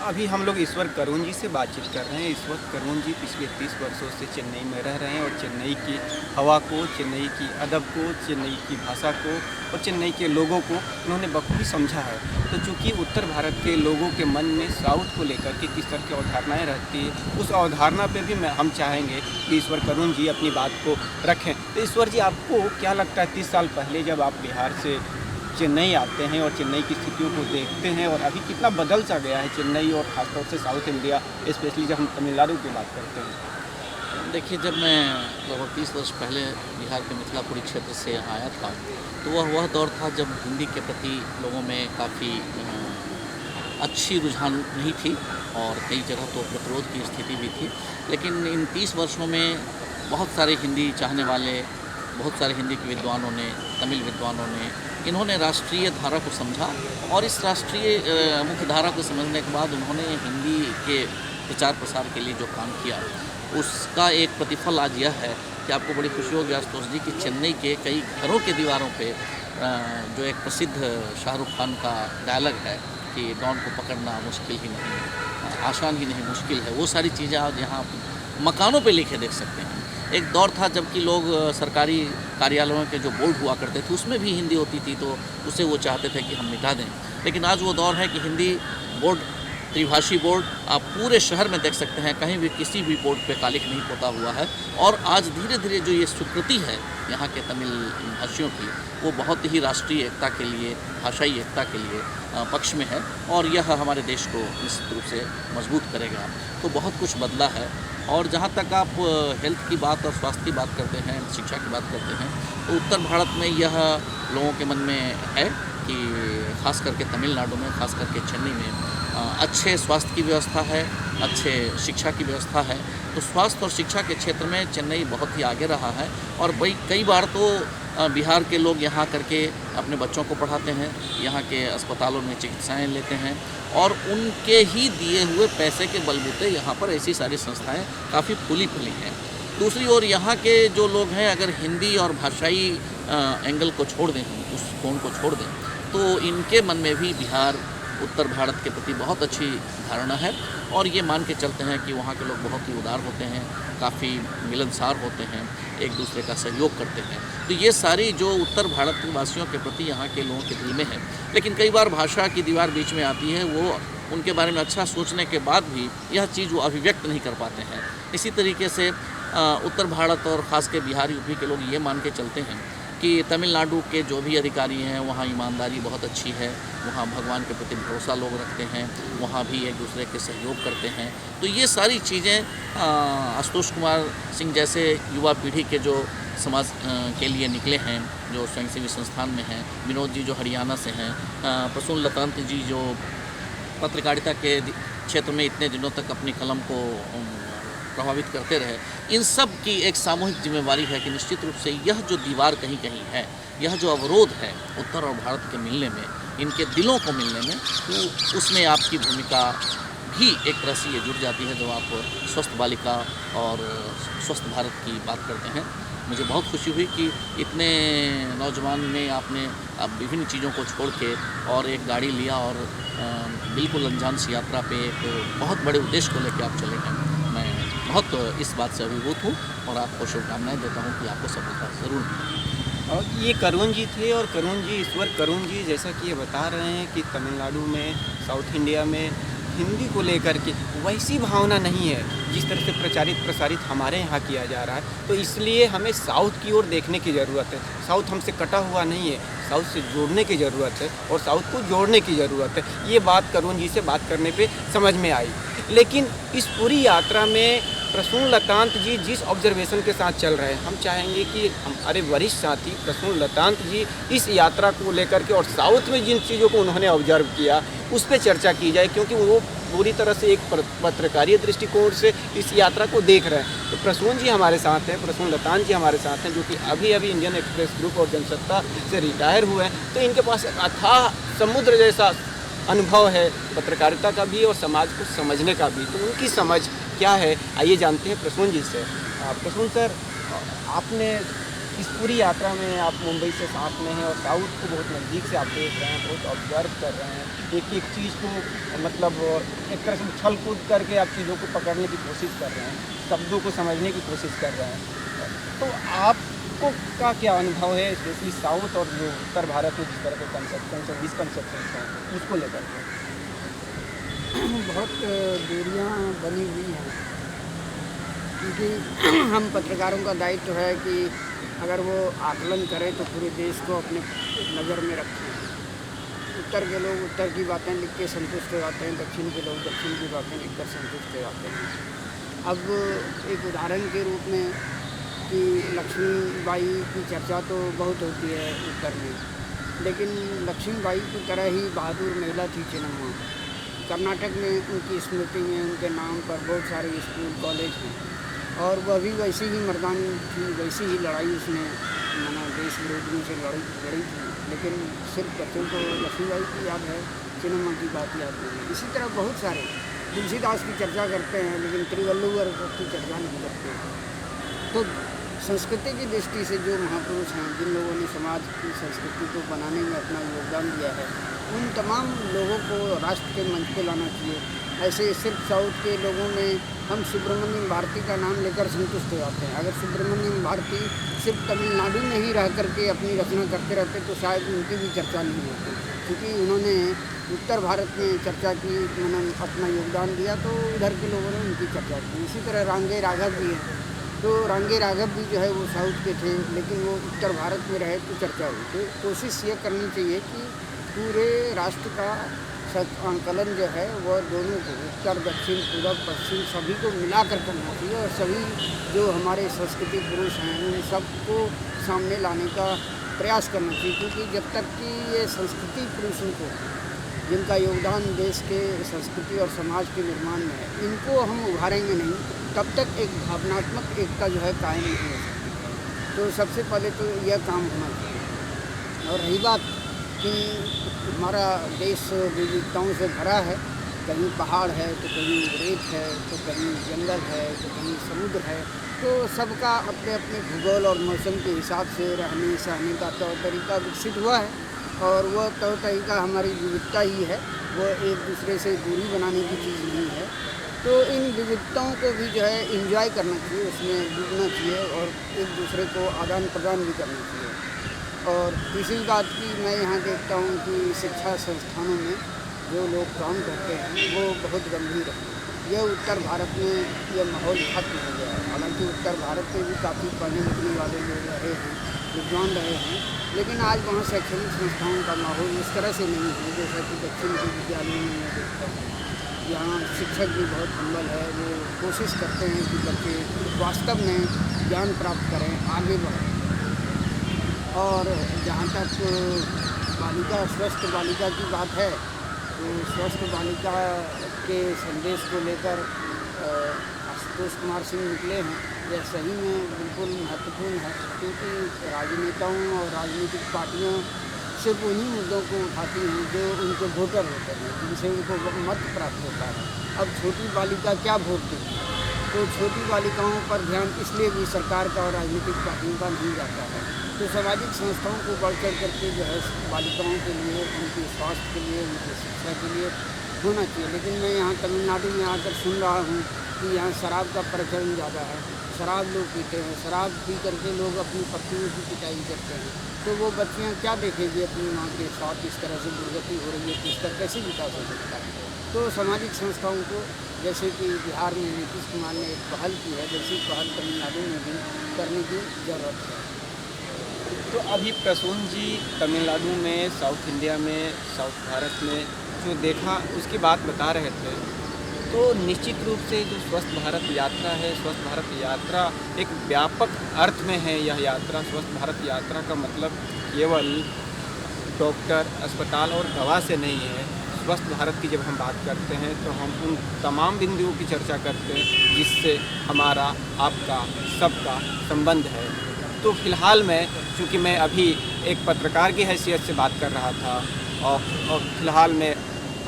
अभी हम लोग ईश्वर करुण जी से बातचीत कर रहे हैं। ईश्वर करुण जी पिछले 30 वर्षों से चेन्नई में रह रहे हैं और चेन्नई की हवा को, चेन्नई की अदब को, चेन्नई की भाषा को और चेन्नई के लोगों को उन्होंने बखूबी समझा है। तो चूँकि उत्तर भारत के लोगों के मन में साउथ को लेकर के किस तरह की अवधारणाएँ रहती है, उस अवधारणा पे भी हम चाहेंगे कि ईश्वर करुण जी अपनी बात को रखें। तो ईश्वर जी, आपको क्या लगता है 30 साल पहले जब आप बिहार से चेन्नई आते हैं और चेन्नई की स्थितियों को देखते हैं और अभी कितना बदल सा गया है चेन्नई और ख़ासतौर से साउथ इंडिया, स्पेशली जब हम तमिलनाडु की बात करते हैं? देखिए, जब मैं लगभग 30 वर्ष पहले बिहार के मिथिलापुरी क्षेत्र से आया था, तो वह दौर था जब हिंदी के प्रति लोगों में काफ़ी अच्छी रुझान नहीं थी और कई जगह तो प्रतिरोध की स्थिति भी थी। लेकिन इन 30 वर्षों में बहुत सारे हिंदी चाहने वाले, बहुत सारे हिंदी के विद्वानों ने, तमिल विद्वानों ने, इन्होंने राष्ट्रीय धारा को समझा और इस राष्ट्रीय मुख्य धारा को समझने के बाद उन्होंने हिंदी के प्रचार प्रसार के लिए जो काम किया, उसका एक प्रतिफल आज यह है कि आपको बड़ी खुशी होगी आशुतोष जी कि चेन्नई के कई घरों के दीवारों पे जो एक प्रसिद्ध शाहरुख खान का डायलॉग है कि डॉन को पकड़ना मुश्किल ही नहीं, आसान ही नहीं, मुश्किल है, वो सारी चीज़ें आप यहाँ मकानों पे लिखे देख सकते हैं। एक दौर था जबकि लोग सरकारी कार्यालयों के जो बोर्ड हुआ करते थे उसमें भी हिंदी होती थी, तो उसे वो चाहते थे कि हम मिटा दें। लेकिन आज वो दौर है कि हिंदी बोर्ड, त्रिभाषी बोर्ड आप पूरे शहर में देख सकते हैं, कहीं भी किसी भी बोर्ड पे कालिख नहीं पोता हुआ है। और आज धीरे धीरे जो ये स्वीकृति है यहाँ के तमिल भाषियों की, वो बहुत ही राष्ट्रीय एकता के लिए, भाषाई एकता के लिए पक्ष में है और यह हमारे देश को निश्चित रूप से मजबूत करेगा। तो बहुत कुछ बदला है। और जहाँ तक आप हेल्थ की बात और स्वास्थ्य की बात करते हैं, शिक्षा की बात करते हैं, तो उत्तर भारत में यह लोगों के मन में है कि खास करके तमिलनाडु में, खास करके चेन्नई में अच्छे स्वास्थ्य की व्यवस्था है, अच्छे शिक्षा की व्यवस्था है। तो स्वास्थ्य और शिक्षा के क्षेत्र में चेन्नई बहुत ही आगे रहा है और कई बार तो बिहार के लोग यहाँ करके अपने बच्चों को पढ़ाते हैं, यहाँ के अस्पतालों में चिकित्साएं लेते हैं और उनके ही दिए हुए पैसे के बलबूते यहाँ पर ऐसी सारी संस्थाएं काफ़ी फूली फूली हैं। दूसरी ओर यहाँ के जो लोग हैं, अगर हिंदी और भाषाई एंगल को छोड़ दें, उस कोण को छोड़ दें, तो इनके मन में भी बिहार, उत्तर भारत के प्रति बहुत अच्छी धारणा है और ये मान के चलते हैं कि वहाँ के लोग बहुत ही उदार होते हैं, काफ़ी मिलनसार होते हैं, एक दूसरे का सहयोग करते हैं। तो ये सारी जो उत्तर भारत के वासियों के प्रति यहाँ के लोगों के दिल में है। लेकिन कई बार भाषा की दीवार बीच में आती है, वो उनके बारे में अच्छा सोचने के बाद भी यह चीज़ वो अभिव्यक्त नहीं कर पाते हैं। इसी तरीके से उत्तर भारत और ख़ास के बिहार, यूपी के लोग ये मान के चलते हैं कि तमिलनाडु के जो भी अधिकारी हैं वहाँ ईमानदारी बहुत अच्छी है, वहाँ भगवान के प्रति भरोसा लोग रखते हैं, वहाँ भी एक दूसरे के सहयोग करते हैं। तो ये सारी चीज़ें आशुतोष कुमार सिंह जैसे युवा पीढ़ी के जो समाज के लिए निकले हैं, जो स्वयंसेवी संस्थान में हैं, विनोद जी जो हरियाणा से हैं, प्रसून लतांत जी जो पत्रकारिता के क्षेत्र में इतने दिनों तक अपनी कलम को प्रभावित करते रहे, इन सब की एक सामूहिक जिम्मेवारी है कि निश्चित रूप से यह जो दीवार कहीं कहीं है, यह जो अवरोध है उत्तर और भारत के मिलने में, इनके दिलों को मिलने में, तो उसमें आपकी भूमिका भी एक तरह से ये जुड़ जाती है जब आप स्वस्थ बालिका और स्वस्थ भारत की बात करते हैं। मुझे बहुत खुशी हुई कि इतने नौजवान में आपने अब विभिन्न चीज़ों को छोड़ के और एक गाड़ी लिया और बिल्कुल अनजान सी यात्रा पे एक बहुत बड़े उद्देश्य को लेकर आप चले हैं। मैं बहुत इस बात से अभिभूत हूँ और आपको शुभकामनाएं देता हूँ कि आपको सफलता ज़रूर मिले। और ये करुण जी थे और करुण जी, ईश्वर करुण जी, जैसा कि ये बता रहे हैं कि तमिलनाडु में, साउथ इंडिया में हिंदी को लेकर के वैसी भावना नहीं है जिस तरह से प्रचारित प्रसारित हमारे यहाँ किया जा रहा है। तो इसलिए हमें साउथ की ओर देखने की ज़रूरत है। साउथ हमसे कटा हुआ नहीं है, साउथ से जोड़ने की ज़रूरत है और साउथ को जोड़ने की ज़रूरत है। ये बात करुण जी से बात करने पे समझ में आई। लेकिन इस पूरी यात्रा में प्रसून लतांत जी जिस ऑब्जर्वेशन के साथ चल रहे हैं, हम चाहेंगे कि हमारे वरिष्ठ साथी प्रसून लतांत जी इस यात्रा को लेकर के और साउथ में जिन चीज़ों को उन्होंने ऑब्जर्व किया उस पर चर्चा की जाए, क्योंकि वो पूरी तरह से एक पत्रकारीय दृष्टिकोण से इस यात्रा को देख रहे हैं। तो प्रसून जी हमारे साथ हैं, प्रसून लतांत जी हमारे साथ हैं, जो कि अभी अभी इंडियन एक्सप्रेस ग्रुप और जनसत्ता से रिटायर हुए हैं। तो इनके पास एक अथाह समुद्र जैसा अनुभव है पत्रकारिता का भी और समाज को समझने का भी। तो उनकी समझ क्या है, आइए जानते हैं प्रसून जी से। प्रसून सर, आपने इस पूरी यात्रा में आप मुंबई से साथ में हैं और साउथ को बहुत नज़दीक से आप देख रहे हैं, बहुत ऑब्जर्व कर रहे हैं, एक एक चीज़ को मतलब एक तरह से उछल कूद करके आप चीज़ों को पकड़ने की कोशिश कर रहे हैं, शब्दों को समझने की कोशिश कर रहे हैं। तो आपको का क्या अनुभव है स्पेशली साउथ और जो उत्तर भारत में जिस तरह के कंसेप्शन है, मिसकंसेप्शन हैं, उसको लेकर के? बहुत दूरियां बनी हुई हैं, क्योंकि हम पत्रकारों का दायित्व है कि अगर वो आकलन करें तो पूरे देश को अपने नज़र में रखें। उत्तर के लोग उत्तर की बातें लिख के संतुष्ट हो जाते हैं, दक्षिण के लोग दक्षिण की बातें लिखकर संतुष्ट हो जाते हैं। अब एक उदाहरण के रूप में कि लक्ष्मीबाई की चर्चा तो बहुत होती है उत्तर में, लेकिन लक्ष्मीबाई की तरह ही बहादुर महिला थी चेन्नम्मा। कर्नाटक में उनकी स्मृति में उनके नाम पर बहुत सारे स्कूल कॉलेज हैं, और वह भी वैसी ही मर्दानी थी, वैसी ही लड़ाई उसने माना देश विरोधियों से लड़ी थी। लेकिन सिर्फ बच्चों को लक्ष्मीबाई की याद है, चेन्नम्मा की बात याद नहीं है। इसी तरह बहुत सारे तुलसीदास की चर्चा करते हैं, लेकिन तिरुवल्लुवर की चर्चा नहीं करते। तो संस्कृति की दृष्टि से जो महापुरुष हैं, जिन लोगों ने समाज की संस्कृति को बनाने में अपना योगदान दिया है, उन तमाम लोगों को राष्ट्र के मंच पे लाना चाहिए। ऐसे सिर्फ साउथ के लोगों में हम सुब्रमण्यम भारती का नाम लेकर संतुष्ट हो जाते हैं। अगर सुब्रमण्यम भारती सिर्फ तमिलनाडु में ही रह करके अपनी रचना करते रहते तो शायद उनकी भी चर्चा नहीं होती, क्योंकि उन्होंने उत्तर भारत में चर्चा की, उन्होंने अपना योगदान दिया, तो उधर के लोगों ने उनकी चर्चा की। इसी तरह रांगे राघव भी हैं, तो रांगे राघव भी जो है वो साउथ के थे, लेकिन वो उत्तर भारत में रहे तो चर्चा हुई। तो कोशिश ये करनी चाहिए कि पूरे राष्ट्र का आंकलन जो है वह दोनों को, उत्तर दक्षिण पूरब पश्चिम, सभी को मिलाकर करना चाहिए, और सभी जो हमारे संस्कृति पुरुष हैं उन सबको सामने लाने का प्रयास करना चाहिए। क्योंकि जब तक कि ये संस्कृति पुरुषों को, जिनका योगदान देश के संस्कृति और समाज के निर्माण में है, इनको हम उभारेंगे नहीं, तब तक एक भावनात्मक एकता जो है कायम नहीं हो सकती। तो सबसे पहले तो यह काम होना चाहिए। और रही बात कि हमारा देश विविधताओं से भरा है, कहीं पहाड़ है तो कहीं रेत है तो कहीं जंगल है तो कहीं समुद्र है, तो सबका अपने अपने भूगोल और मौसम के हिसाब से रहने सहने का तौर तरीका विकसित हुआ है, और वह तौर तरीका हमारी विविधता ही है, वह एक दूसरे से दूरी बनाने की चीज़ नहीं है। तो इन विविधताओं को भी जो है एंजॉय करना चाहिए, उसमें डूबना चाहिए और एक दूसरे को आदान प्रदान भी करना चाहिए। और तीसरी बात की मैं यहाँ देखता हूँ कि शिक्षा संस्थानों में जो लोग काम करते हैं वो बहुत गंभीर है। यह उत्तर भारत में यह माहौल खत्म हो गया है। हालांकि उत्तर भारत में भी काफ़ी पढ़ने लिखने वाले लोग रहे हैं, विद्वान रहे हैं, लेकिन आज वहाँ शैक्षणिक संस्थाओं का माहौल इस तरह से नहीं है जैसा कि दक्षिण के विद्यालयों में मैं देखता हूँ। यहाँ शिक्षक भी बहुत हम्बल है, वो कोशिश करते हैं कि बच्चे वास्तव में ज्ञान प्राप्त करें, आगे बढ़ें। और जहाँ तक बालिका, स्वस्थ बालिका की बात है, तो स्वस्थ बालिका के संदेश को लेकर आशुतोष कुमार सिंह निकले हैं, यह सही में बिल्कुल महत्वपूर्ण है, क्योंकि राजनेताओं और राजनीतिक पार्टियां सिर्फ उन्हीं मुद्दों को उठाती हैं जो उनके वोटर होते हैं, जिनसे उनको मत प्राप्त होता है। अब छोटी बालिका क्या वोट देगी, तो छोटी बालिकाओं पर ध्यान इसलिए भी सरकार का और राजनीतिक पार्टियों का नहीं जाता है। तो सामाजिक संस्थाओं को बढ़ चढ़ करके जो है बालिकाओं के लिए, उनके स्वास्थ्य के लिए, उनकी शिक्षा के लिए होना चाहिए। लेकिन मैं यहाँ तमिलनाडु में आकर सुन रहा हूँ कि यहाँ शराब का प्रचलन ज़्यादा है, शराब लोग पीते हैं, शराब पी करके लोग अपनी पत्नियों की पिटाई करते हैं। तो वो बच्चियाँ क्या देखेंगी अपनी माँ के साथ इस तरह से दुर्गति हो रही है, तो इसका कैसे विकास हो सकता है। तो सामाजिक संस्थाओं को, जैसे कि बिहार में नीतीश कुमार ने एक पहल की है, वैसी पहल तमिलनाडु में भी करने की ज़रूरत है। तो अभी प्रसून जी तमिलनाडु में, साउथ इंडिया में, साउथ भारत में जो देखा उसकी बात बता रहे थे, तो निश्चित रूप से जो स्वस्थ भारत यात्रा है, स्वस्थ भारत यात्रा एक व्यापक अर्थ में है। यह यात्रा, स्वस्थ भारत यात्रा का मतलब केवल डॉक्टर, अस्पताल और दवा से नहीं है। स्वस्थ भारत की जब हम बात करते हैं तो हम उन तमाम बिंदुओं की चर्चा करते हैं जिससे हमारा, आपका, सबका संबंध है। तो फिलहाल मैं, चूँकि मैं अभी एक पत्रकार की हैसियत से बात कर रहा था और फिलहाल मैं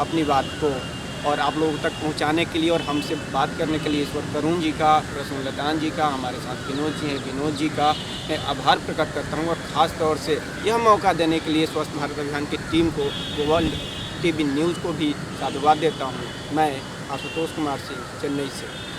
अपनी बात को और आप लोगों तक पहुंचाने के लिए और हमसे बात करने के लिए ईश्वर करुण जी का, प्रसून लतान जी का, हमारे साथ विनोद जी हैं, विनोद जी का मैं आभार प्रकट करता हूं। और ख़ास तौर से यह मौका देने के लिए स्वस्थ भारत अभियान की टीम को, वर्ल्ड टीवी न्यूज़ को भी साधुवाद देता हूं। मैं आशुतोष कुमार सिंह, चेन्नई से।